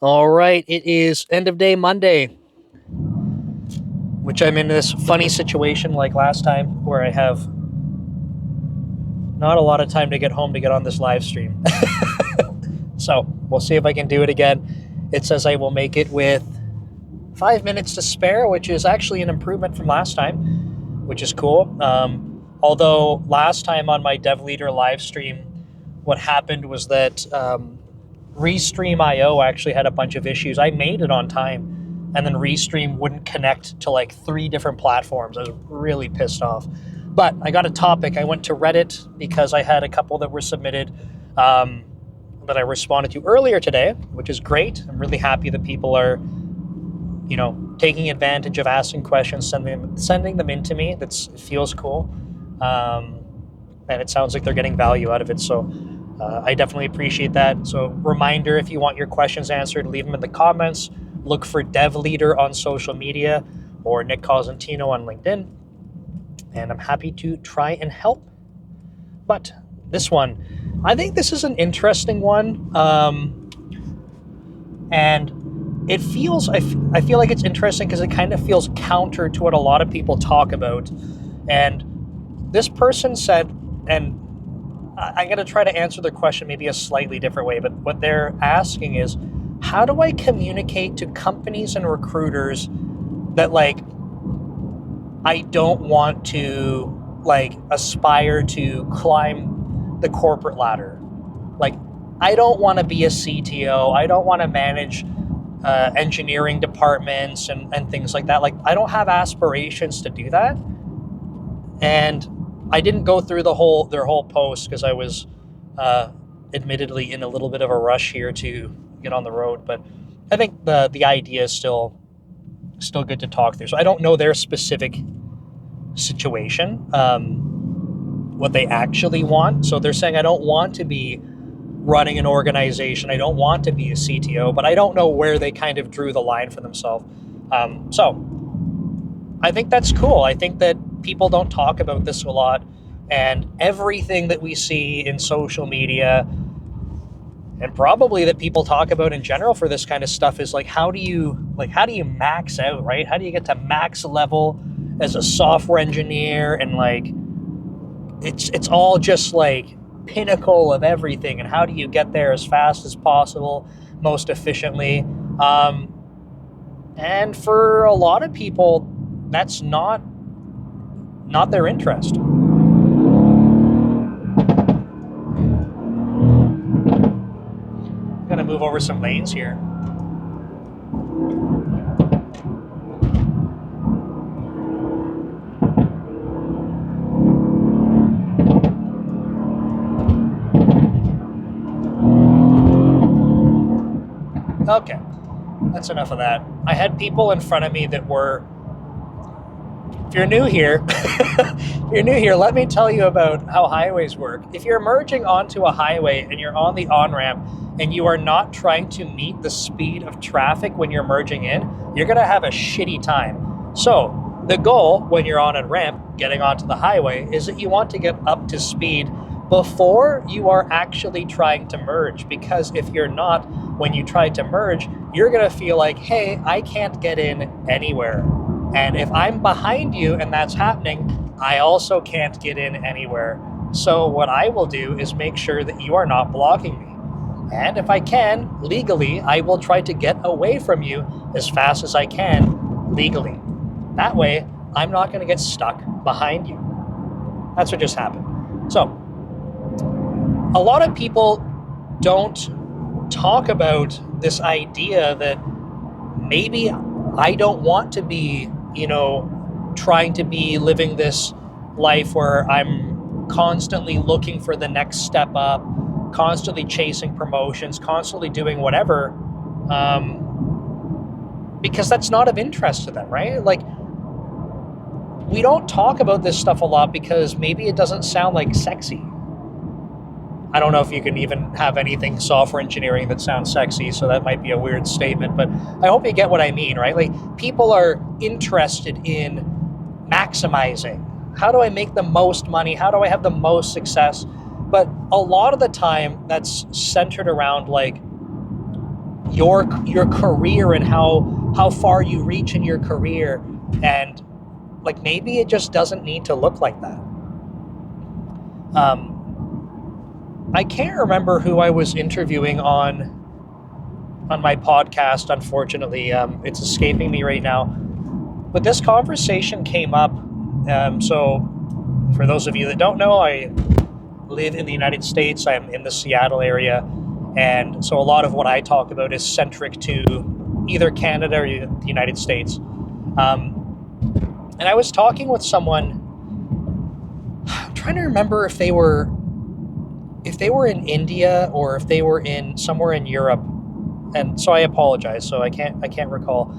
All right, it is end of day Monday, which I'm in this funny situation like last time where I have not a lot of time to get home to get on this live stream. So we'll see if I can do it again. It says I will make it with 5 minutes to spare, which is actually an improvement from last time, which is cool. Although last time on my Dev Leader live stream, what happened was that Restream.io actually had a bunch of issues. I made it on time, and then Restream wouldn't connect to like 3 different platforms. I was really pissed off. But I got a topic. I went to Reddit because I had a couple that were submitted that I responded to earlier today, which is great. I'm really happy that people are, taking advantage of asking questions, sending them in to me. It feels cool. And it sounds like they're getting value out of it. So I definitely appreciate that. So reminder, if you want your questions answered, leave them in the comments. Look for Dev Leader on social media or Nick Cosentino on LinkedIn. And I'm happy to try and help. But this one, I think this is an interesting one. And it feels, I feel like it's interesting because it kind of feels counter to what a lot of people talk about. And this person said, and I'm going to try to answer their question maybe a slightly different way, but what they're asking is, how do I communicate to companies and recruiters that I don't want to aspire to climb the corporate ladder? I don't want to be a CTO. I don't want to manage engineering departments and things like that. I don't have aspirations to do that. And I didn't go through their whole post because I was admittedly in a little bit of a rush here to get on the road. But I think the idea is still good to talk through. So I don't know their specific situation, what they actually want. So they're saying, I don't want to be running an organization. I don't want to be a CTO, but I don't know where they kind of drew the line for themselves. So I think that's cool. I think that people don't talk about this a lot, and everything that we see in social media and probably that people talk about in general for this kind of stuff is how do you max out, right? How do you get to max level as a software engineer? And it's all just pinnacle of everything, and how do you get there as fast as possible, most efficiently? And for a lot of people, that's not their interest. I'm gonna move over some lanes here. Okay, that's enough of that. I had people in front of me that were, if you're new here, let me tell you about how highways work. If you're merging onto a highway and you're on the on-ramp and you are not trying to meet the speed of traffic when you're merging in, you're gonna have a shitty time. So the goal when you're on a ramp, getting onto the highway, is that you want to get up to speed before you are actually trying to merge. Because if you're not, when you try to merge, you're gonna feel like, hey, I can't get in anywhere. And if I'm behind you and that's happening, I also can't get in anywhere. So what I will do is make sure that you are not blocking me. And if I can, legally, I will try to get away from you as fast as I can legally. That way, I'm not going to get stuck behind you. That's what just happened. So a lot of people don't talk about this idea that maybe I don't want to be, trying to be living this life where I'm constantly looking for the next step up, constantly chasing promotions, constantly doing whatever, because that's not of interest to them, right? We don't talk about this stuff a lot because maybe it doesn't sound sexy. I don't know if you can even have anything software engineering that sounds sexy, so that might be a weird statement, but I hope you get what I mean, right? People are interested in maximizing. How do I make the most money? How do I have the most success? But a lot of the time, that's centered around your career and how far you reach in your career, and like maybe it just doesn't need to look like that. I can't remember who I was interviewing on my podcast. Unfortunately, it's escaping me right now. But this conversation came up. So, for those of you that don't know, I live in the United States. I'm in the Seattle area, and so a lot of what I talk about is centric to either Canada or the United States. And I was talking with someone. I'm trying to remember if they were in India or if they were in somewhere in Europe. And so I apologize. So I can't recall.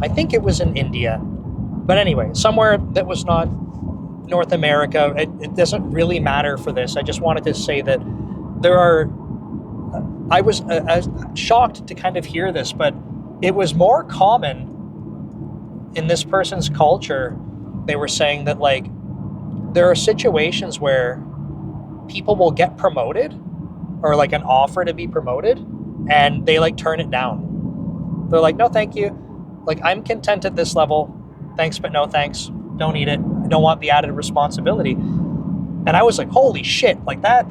I think it was in India. But anyway, somewhere that was not North America. It doesn't really matter for this. I just wanted to say that I was shocked to kind of hear this, but it was more common in this person's culture. They were saying that like there are situations where people will get promoted or like an offer to be promoted and they like turn it down. They're like, no, thank you. Like, I'm content at this level. Thanks, but no thanks. Don't need it. I don't want the added responsibility. And I was like, holy shit, like that,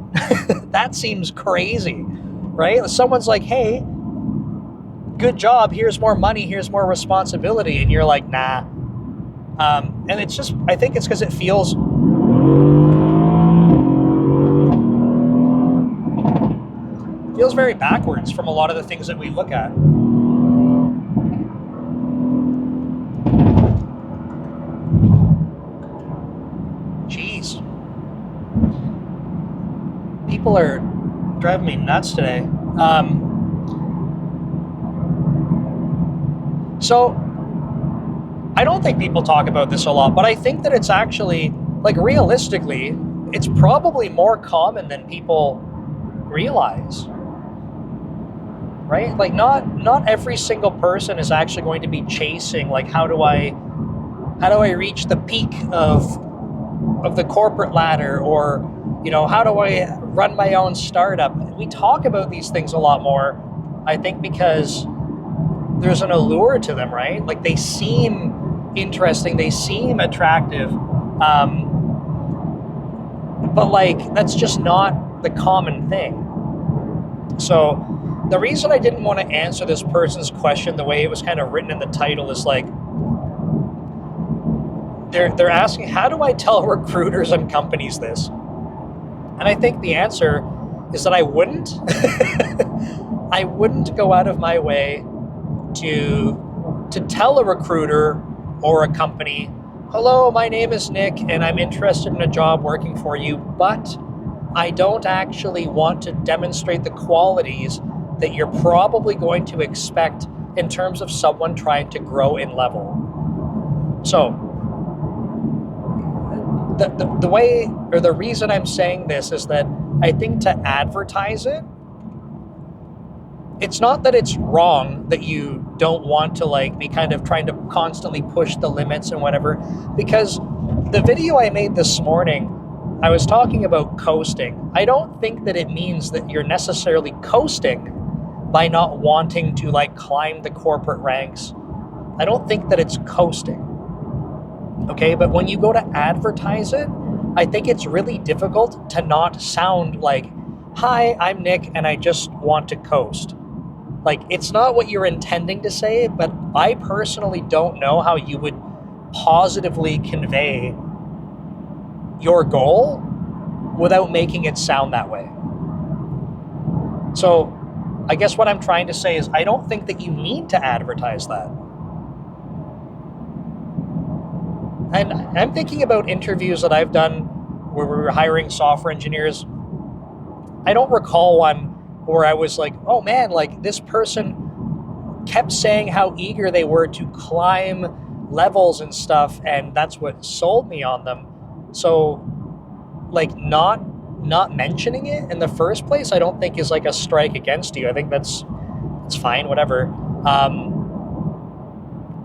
that seems crazy, right? Someone's like, hey, good job. Here's more money. Here's more responsibility. And you're like, nah. And it's just, I think it's because it feels very backwards from a lot of the things that we look at. Jeez. People are driving me nuts today. So I don't think people talk about this a lot, but I think that it's actually, like, realistically, it's probably more common than people realize. Right? Like, not every single person is actually going to be chasing, like, how do I reach the peak of the corporate ladder, or, you know, how do I run my own startup? We talk about these things a lot more, I think, because there's an allure to them, right? Like, they seem interesting, they seem attractive, but like, that's just not the common thing. So the reason I didn't want to answer this person's question the way it was kind of written in the title is like, they're asking, how do I tell recruiters and companies this? And I think the answer is that I wouldn't. I wouldn't go out of my way to tell a recruiter or a company, hello, my name is Nick and I'm interested in a job working for you, but I don't actually want to demonstrate the qualities that you're probably going to expect in terms of someone trying to grow in level. So the way, or the reason I'm saying this is that I think to advertise it, it's not that it's wrong that you don't want to like be kind of trying to constantly push the limits and whatever, because the video I made this morning, I was talking about coasting. I don't think that it means that you're necessarily coasting by not wanting to like climb the corporate ranks. I don't think that it's coasting. Okay, but when you go to advertise it, I think it's really difficult to not sound like, hi, I'm Nick and I just want to coast. Like, it's not what you're intending to say, but I personally don't know how you would positively convey your goal without making it sound that way. So I guess what I'm trying to say is I don't think that you need to advertise that. And I'm thinking about interviews that I've done where we were hiring software engineers. I don't recall one where I was like, oh man, like this person kept saying how eager they were to climb levels and stuff, and that's what sold me on them. So like not mentioning it in the first place, I don't think is like a strike against you. I think it's fine, whatever.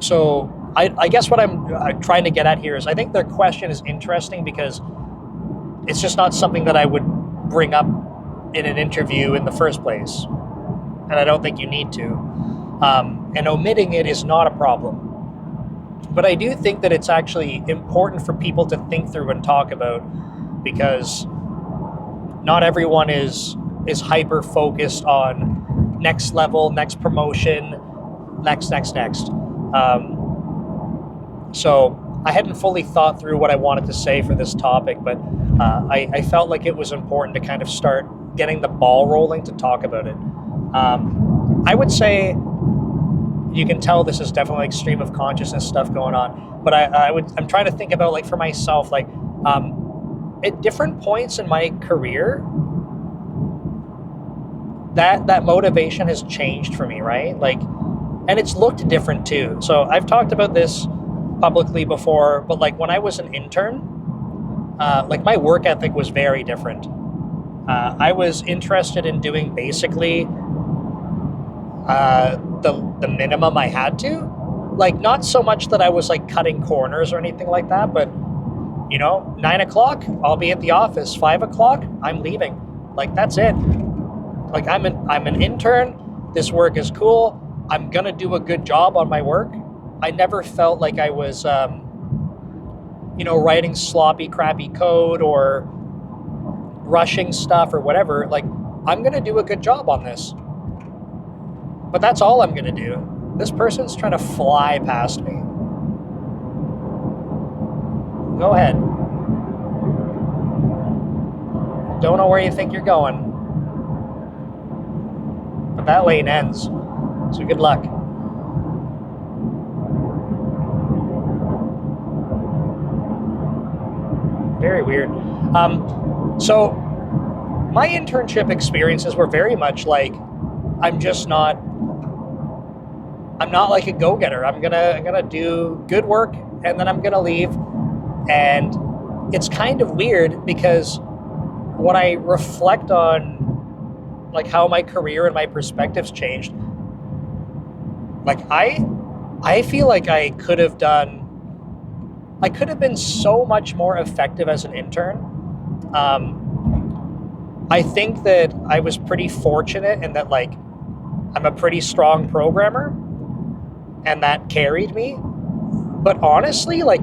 So I guess what I'm trying to get at here is I think their question is interesting because it's just not something that I would bring up in an interview in the first place. and I don't think you need to. And omitting it is not a problem. But I do think that it's actually important for people to think through and talk about, because not everyone is hyper focused on next level, next promotion, next. So I hadn't fully thought through what I wanted to say for this topic, but I felt like it was important to kind of start getting the ball rolling to talk about it. I would say you can tell this is definitely like stream of consciousness stuff going on, but I'm trying to think about, like, for myself, like, at different points in my career, that motivation has changed for me, right? Like, and it's looked different too. So I've talked about this publicly before, but like when I was an intern, like my work ethic was very different. I was interested in doing basically the minimum I had to. Like, not so much that I was like cutting corners or anything like that, but 9 o'clock, I'll be at the office. 5 o'clock, I'm leaving. Like, that's it. Like, I'm an intern. This work is cool. I'm gonna do a good job on my work. I never felt like I was, writing sloppy, crappy code or rushing stuff or whatever. Like, I'm gonna do a good job on this. But that's all I'm gonna do. This person's trying to fly past me. Go ahead. Don't know where you think you're going. But that lane ends. So good luck. Very weird. So my internship experiences were very much like, I'm not like a go-getter. I'm gonna do good work and then I'm gonna leave. And it's kind of weird because when I reflect on like how my career and my perspectives changed, like I feel like I could have been so much more effective as an intern. I think that I was pretty fortunate in that, like, I'm a pretty strong programmer and that carried me. But honestly, like,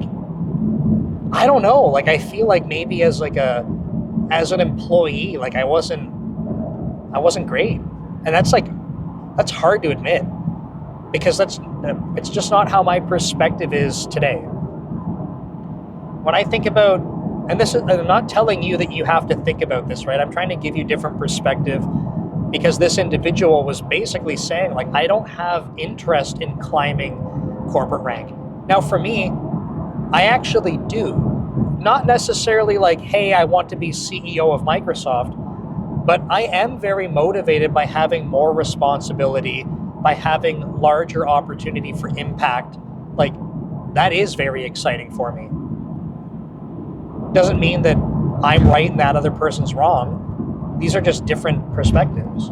I don't know, like, I feel like maybe as an employee, like, I wasn't great. And that's hard to admit, because it's just not how my perspective is today. When I think about, and I'm not telling you that you have to think about this, right? I'm trying to give you different perspective, because this individual was basically saying, like, I don't have interest in climbing corporate rank. Now, for me, I actually do. Not necessarily like, hey, I want to be CEO of Microsoft, but I am very motivated by having more responsibility, by having larger opportunity for impact. Like, that is very exciting for me. Doesn't mean that I'm right and that other person's wrong. These are just different perspectives.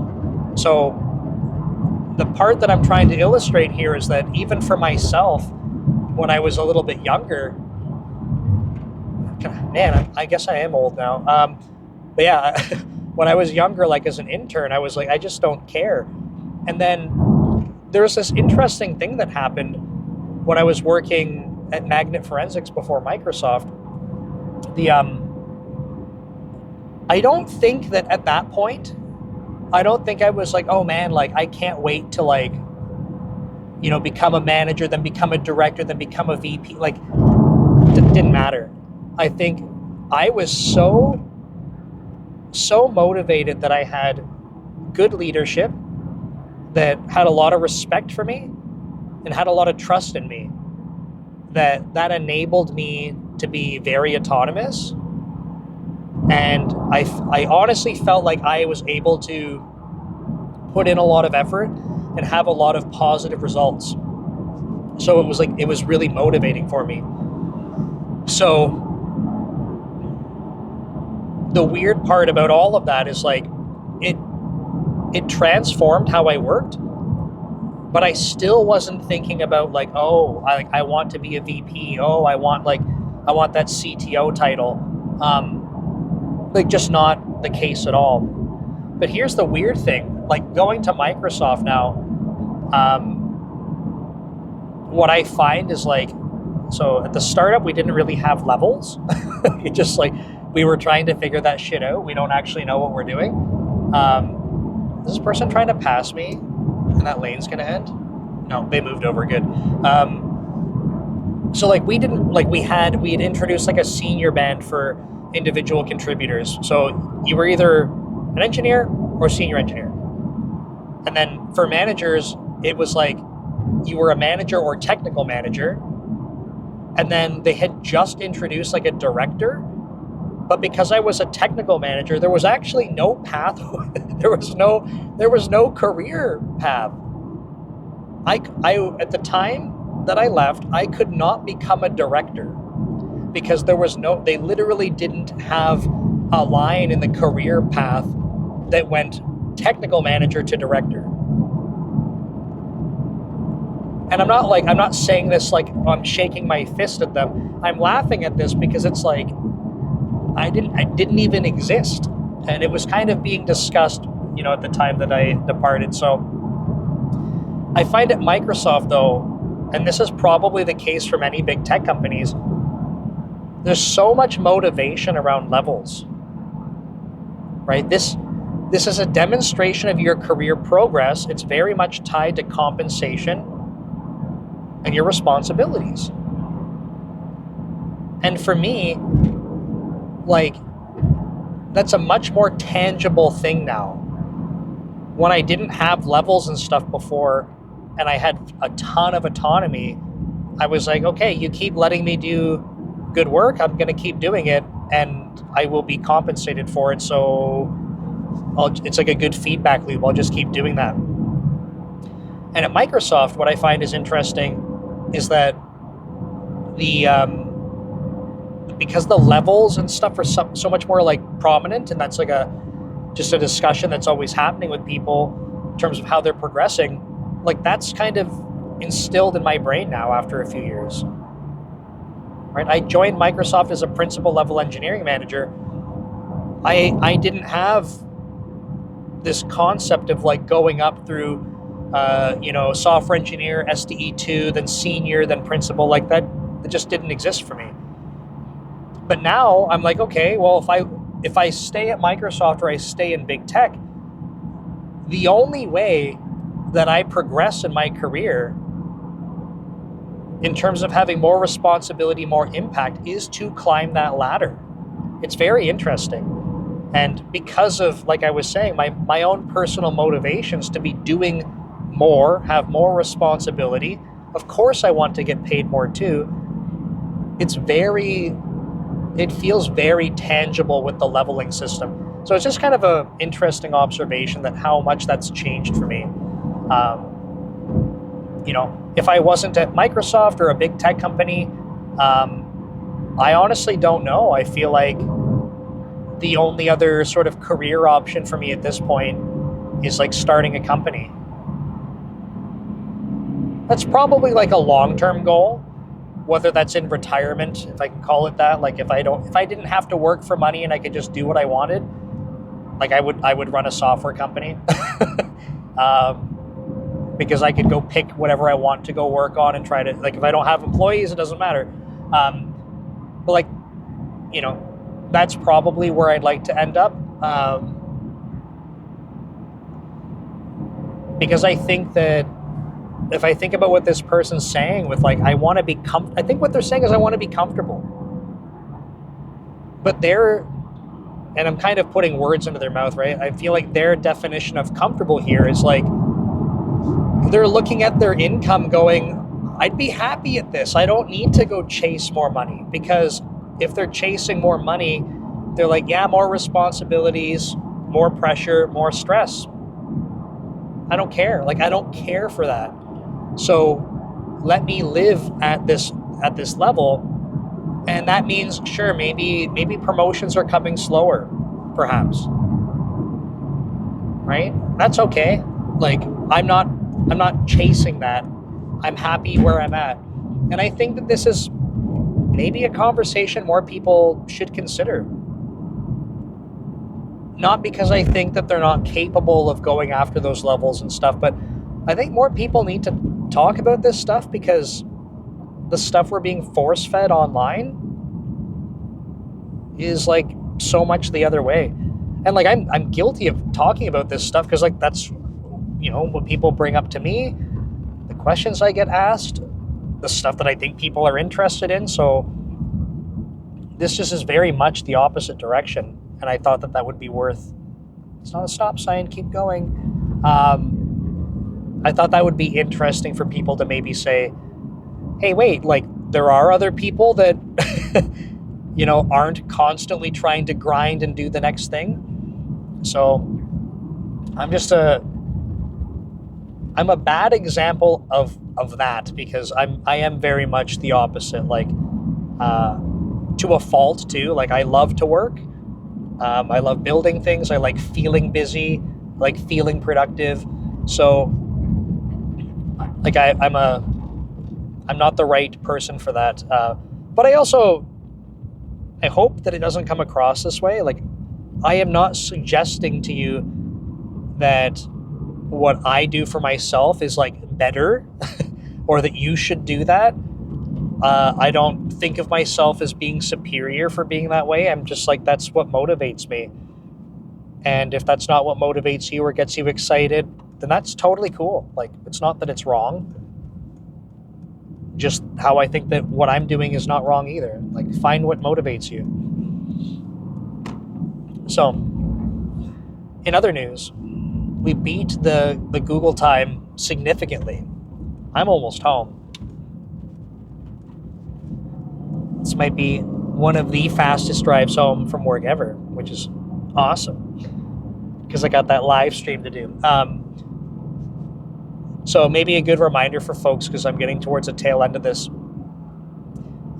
So the part that I'm trying to illustrate here is that even for myself, when I was a little bit younger, man, I guess I am old now. But yeah, when I was younger, like as an intern, I was like, I just don't care. And then there's this interesting thing that happened when I was working at Magnet Forensics before Microsoft. I don't think that at that point, I don't think I was like, oh man, like I can't wait to like, become a manager, then become a director, then become a VP. Like, it didn't matter. I think I was so motivated that I had good leadership, that had a lot of respect for me and had a lot of trust in me, that enabled me to be very autonomous. And I honestly felt like I was able to put in a lot of effort and have a lot of positive results. So it was really motivating for me. So the weird part about all of that is like, it transformed how I worked, but I still wasn't thinking about like, oh, I want to be a VP. Oh, I want that CTO title. Like, just not the case at all. But here's the weird thing. like going to Microsoft now, what I find is like, so at the startup, we didn't really have levels. It just like, we were trying to figure that shit out. We don't actually know what we're doing. Is this person trying to pass me and that lane's going to end? No, they moved over. Good. So like we didn't, like we had introduced like a senior band for individual contributors. So you were either an engineer or senior engineer. And then for managers, it was like you were a manager or technical manager. And then they had just introduced like a director. But because I was a technical manager, there was actually no path. there was no career path. I at the time that I left, I could not become a director because they literally didn't have a line in the career path that went technical manager to director. And I'm not saying this like I'm shaking my fist at them. I'm laughing at this because it's like I didn't even exist. And it was kind of being discussed, at the time that I departed. So I find at Microsoft though, and this is probably the case for many big tech companies, there's so much motivation around levels, right? This is a demonstration of your career progress. It's very much tied to compensation and your responsibilities. And for me, like, that's a much more tangible thing now. When I didn't have levels and stuff before, and I had a ton of autonomy, I was like, okay, you keep letting me do good work, I'm going to keep doing it, and I will be compensated for it. So it's like a good feedback loop. I'll just keep doing that. And at Microsoft, what I find is interesting is that because the levels and stuff are so much more like prominent, and that's like just a discussion that's always happening with people in terms of how they're progressing, like that's kind of instilled in my brain now after a few years. Right? I joined Microsoft as a principal level engineering manager. I didn't have this concept of like going up through software engineer, SDE2, then senior, then principal. Like that, it just didn't exist for me. But now I'm like, okay, well, if I stay at Microsoft or I stay in big tech, the only way that I progress in my career in terms of having more responsibility, more impact, is to climb that ladder. It's very interesting. And because of, like I was saying, my own personal motivations to be doing more, have more responsibility, of course I want to get paid more too. It feels very tangible with the leveling system. So it's just kind of an interesting observation that how much that's changed for me. If I wasn't at Microsoft or a big tech company, I honestly don't know. I feel like the only other sort of career option for me at this point is like starting a company. That's probably like a long-term goal, whether that's in retirement, if I can call it that. Like if I didn't have to work for money and I could just do what I wanted, like I would run a software company. Because I could go pick whatever I want to go work on and try to, like, if I don't have employees, it doesn't matter. But like, that's probably where I'd like to end up. Because I think that if I think about what this person's saying with like, I want to be I think what they're saying is I want to be comfortable. But and I'm kind of putting words into their mouth, right? I feel like their definition of comfortable here is like, they're looking at their income going, I'd be happy at this. I don't need to go chase more money. Because if they're chasing more money, they're like, yeah, more responsibilities, more pressure, more stress. I don't care. Like, I don't care for that. So let me live at this level. And that means, sure, maybe promotions are coming slower, perhaps. Right? That's okay. Like, I'm not chasing that. I'm happy where I'm at. And I think that this is maybe a conversation more people should consider. Not because I think that they're not capable of going after those levels and stuff, but I think more people need to talk about this stuff, because the stuff we're being force fed online is like so much the other way. And like I'm guilty of talking about this stuff because like that's what people bring up to me, the questions I get asked, the stuff that I think people are interested in. So this just is very much the opposite direction, and I thought that that would be worth. It's not a stop sign. Keep going. I thought that would be interesting for people to maybe say, "Hey, wait! Like there are other people that aren't constantly trying to grind and do the next thing." So I'm a bad example of that, because I am very much the opposite. Like to a fault too. Like I love to work. I love building things. I like feeling busy, like feeling productive. So, like I'm not the right person for that. But I hope that it doesn't come across this way. Like I am not suggesting to you that what I do for myself is like better, or that you should do that. I don't think of myself as being superior for being that way. I'm just like, that's what motivates me. And if that's not what motivates you or gets you excited, then that's totally cool. Like, it's not that it's wrong. Just how I think that what I'm doing is not wrong either. Like, find what motivates you. So, in other news, we beat the Google time significantly. I'm almost home. This might be one of the fastest drives home from work ever, which is awesome, because I got that live stream to do. So maybe a good reminder for folks, because I'm getting towards the tail end of this.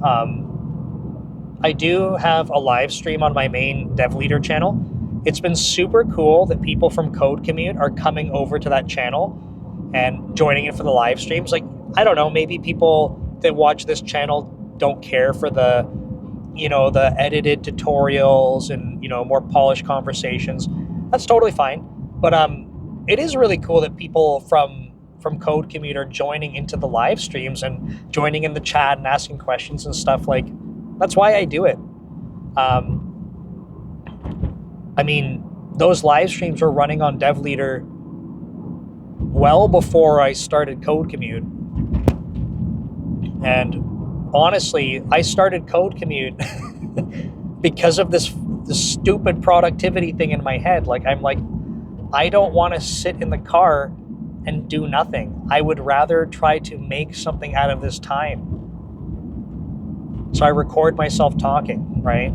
I do have a live stream on my main Dev Leader channel. It's been super cool that people from Commute are coming over to that channel and joining it for the live streams. Like, I don't know, maybe people that watch this channel don't care for the edited tutorials and, more polished conversations. That's totally fine. But it is really cool that people from Commute are joining into the live streams and joining in the chat and asking questions and stuff. Like, that's why I do it. I mean, those live streams were running on Dev Leader well before I started Commute. And honestly, I started Commute because of this stupid productivity thing in my head. Like, I'm like, I don't want to sit in the car and do nothing. I would rather try to make something out of this time. So I record myself talking, right?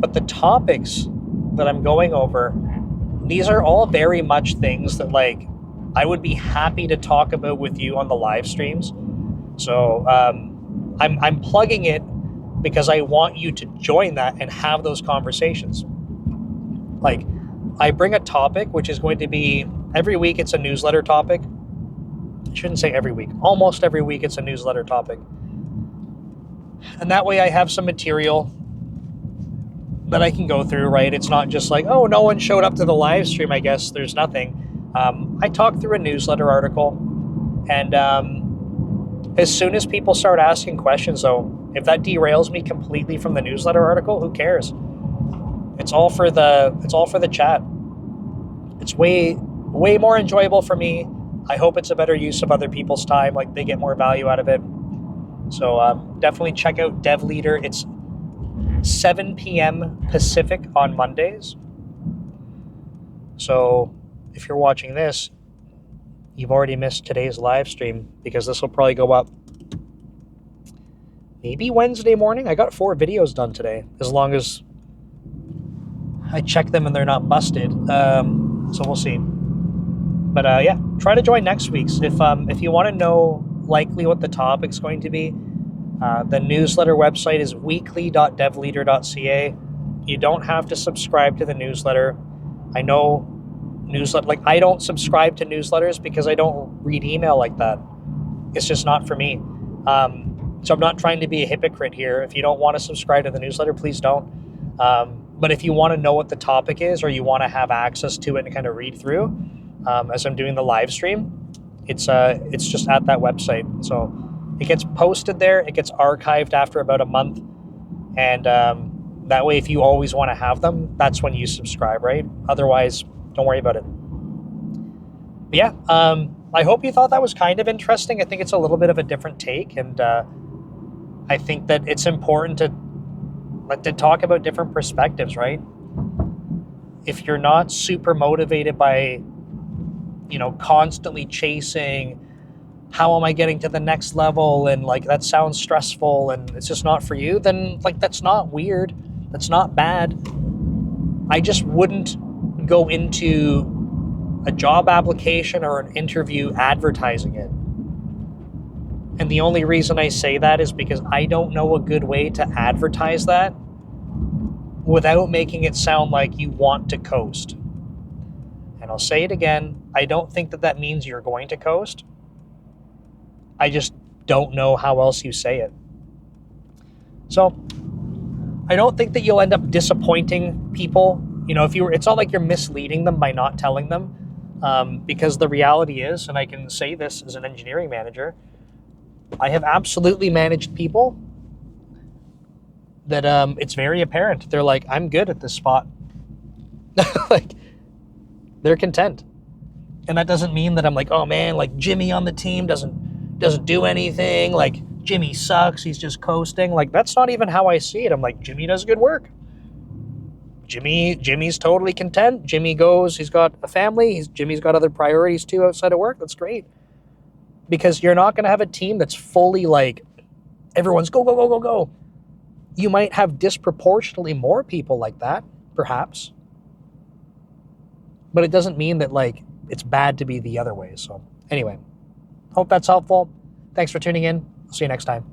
But the topics that I'm going over, these are all very much things that, like, I would be happy to talk about with you on the live streams. So I'm plugging it because I want you to join that and have those conversations. Like, I bring a topic, which is going to be every week. It's a newsletter topic. I shouldn't say every week. Almost every week it's a newsletter topic. And that way I have some material that I can go through, right? It's not just like, oh, no one showed up to the live stream, I guess there's nothing. I talk through a newsletter article, and as soon as people start asking questions, though, if that derails me completely from the newsletter article, who cares? It's all for the chat. It's way more enjoyable for me. I hope it's a better use of other people's time. Like, they get more value out of it. So definitely check out Dev Leader. It's 7 p.m. Pacific on Mondays. So if you're watching this, you've already missed today's live stream, because this will probably go up maybe Wednesday morning. I got 4 videos done today, as long as I check them and they're not busted. So we'll see. But yeah, try to join next week's. If you want to know likely what the topic's going to be, the newsletter website is weekly.devleader.ca. You don't have to subscribe to the newsletter. I know I don't subscribe to newsletters because I don't read email like that. It's just not for me. So I'm not trying to be a hypocrite here. If you don't want to subscribe to the newsletter, please don't. But if you want to know what the topic is, or you want to have access to it and kind of read through, as I'm doing the live stream, it's just at that website. So it gets posted there. It gets archived after about a month, and that way, if you always want to have them, that's when you subscribe, right? Otherwise, don't worry about it. But yeah, I hope you thought that was kind of interesting. I think it's a little bit of a different take, and I think that it's important to talk about different perspectives, right? If you're not super motivated by, constantly chasing, how am I getting to the next level, and like that sounds stressful and it's just not for you, then like that's not weird. That's not bad. I just wouldn't go into a job application or an interview advertising it. And the only reason I say that is because I don't know a good way to advertise that without making it sound like you want to coast. And I'll say it again, I don't think that means you're going to coast. I just don't know how else you say it. So I don't think that you'll end up disappointing people. It's not like you're misleading them by not telling them, because the reality is, and I can say this as an engineering manager, I have absolutely managed people that it's very apparent. They're like, I'm good at this spot. Like, they're content. And that doesn't mean that I'm like, oh man, like Jimmy on the team doesn't do anything. Like, Jimmy sucks. He's just coasting. Like, that's not even how I see it. I'm like, Jimmy does good work. Jimmy's totally content. Jimmy goes, he's got a family. Jimmy's got other priorities too outside of work. That's great. Because you're not going to have a team that's fully like, everyone's go, go, go, go, go. You might have disproportionately more people like that, perhaps. But it doesn't mean that like it's bad to be the other way. So anyway, hope that's helpful. Thanks for tuning in. I'll see you next time.